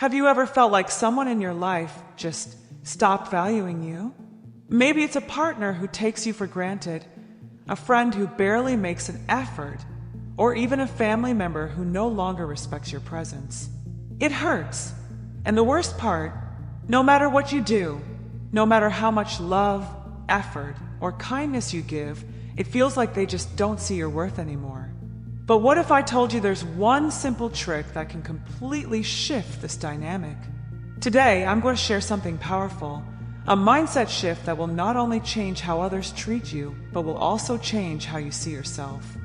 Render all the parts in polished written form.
Have you ever felt like someone in your life just stopped valuing you? Maybe it's a partner who takes you for granted, a friend who barely makes an effort, or even a family member who no longer respects your presence. It hurts. And the worst part, no matter what you do, no matter how much love, effort, or kindness you give, it feels like they just don't see your worth anymore. But what if I told you there's one simple trick that can completely shift this dynamic? Today, I'm going to share something powerful, a mindset shift that will not only change how others treat you, but will also change how you see yourself.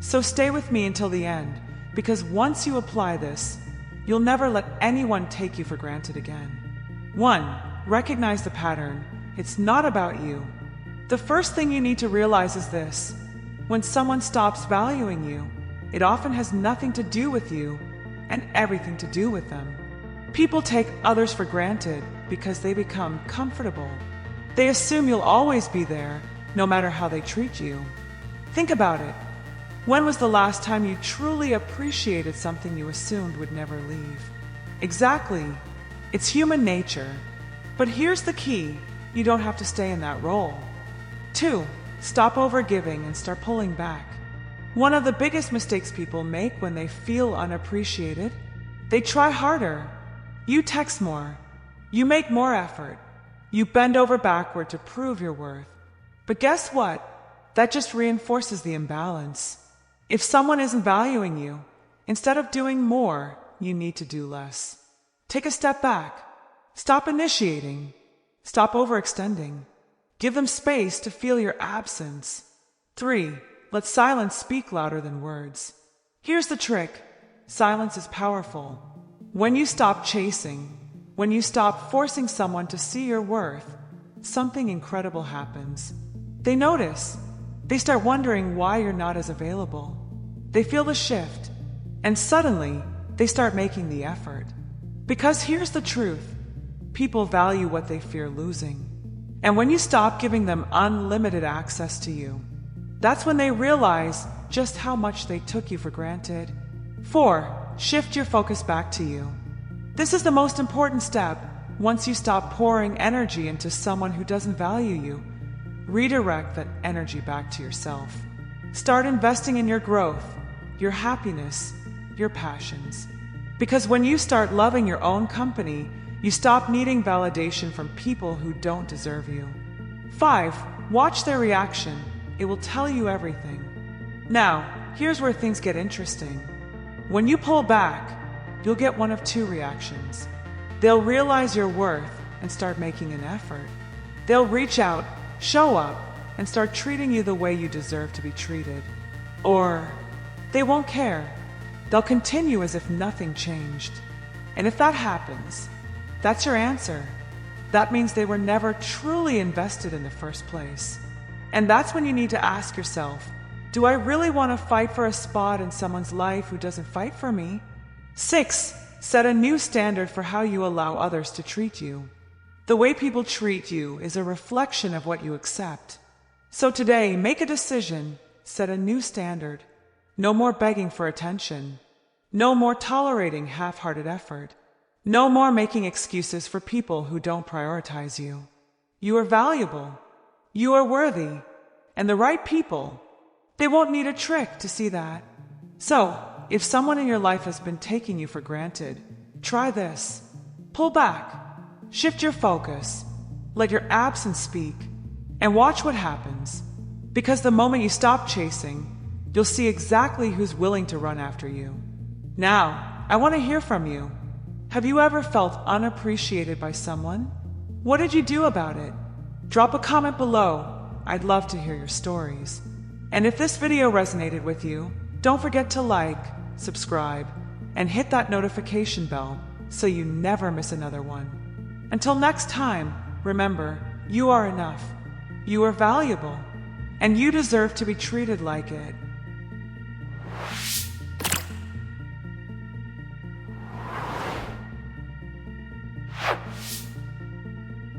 So stay with me until the end, because once you apply this, you'll never let anyone take you for granted again. 1. Recognize the pattern. It's not about you. The first thing you need to realize is this: when someone stops valuing you, it often has nothing to do with you and everything to do with them. People take others for granted because they become comfortable. They assume you'll always be there, no matter how they treat you. Think about it. When was the last time you truly appreciated something you assumed would never leave? Exactly. It's human nature. But here's the key: you don't have to stay in that role. 2. Stop overgiving and start pulling back. One of the biggest mistakes people make when they feel unappreciated: they try harder. You text more. You make more effort. You bend over backward to prove your worth. But guess what? That just reinforces the imbalance. If someone isn't valuing you, instead of doing more, you need to do less. Take a step back. Stop initiating. Stop overextending. Give them space to feel your absence. 3. Let silence speak louder than words. Here's the trick: silence is powerful. When you stop chasing, when you stop forcing someone to see your worth, something incredible happens. They notice. They start wondering why you're not as available. They feel the shift, and suddenly they start making the effort. Because here's the truth: people value what they fear losing. And when you stop giving them unlimited access to you, that's when they realize just how much they took you for granted. 4. Shift your focus back to you. This is the most important step. Once you stop pouring energy into someone who doesn't value you, redirect that energy back to yourself. Start investing in your growth, your happiness, your passions. Because when you start loving your own company, you stop needing validation from people who don't deserve you. 5. Watch their reaction. It will tell you everything. Now, here's where things get interesting. When you pull back, you'll get one of two reactions. They'll realize your worth and start making an effort. They'll reach out, show up, and start treating you the way you deserve to be treated. Or they won't care. They'll continue as if nothing changed. And if that happens, that's your answer. That means they were never truly invested in the first place. And that's when you need to ask yourself, do I really want to fight for a spot in someone's life who doesn't fight for me? 6. Set a new standard for how you allow others to treat you. The way people treat you is a reflection of what you accept. So today, make a decision, set a new standard. No more begging for attention. No more tolerating half-hearted effort. No more making excuses for people who don't prioritize you. You are valuable. You are worthy. And the right people, they won't need a trick to see that. So, if someone in your life has been taking you for granted, try this. Pull back. Shift your focus. Let your absence speak. And watch what happens. Because the moment you stop chasing, you'll see exactly who's willing to run after you. Now, I want to hear from you. Have you ever felt unappreciated by someone? What did you do about it? Drop a comment below. I'd love to hear your stories. And if this video resonated with you, don't forget to like, subscribe, and hit that notification bell so you never miss another one. Until next time, remember, you are enough. You are valuable, and you deserve to be treated like it.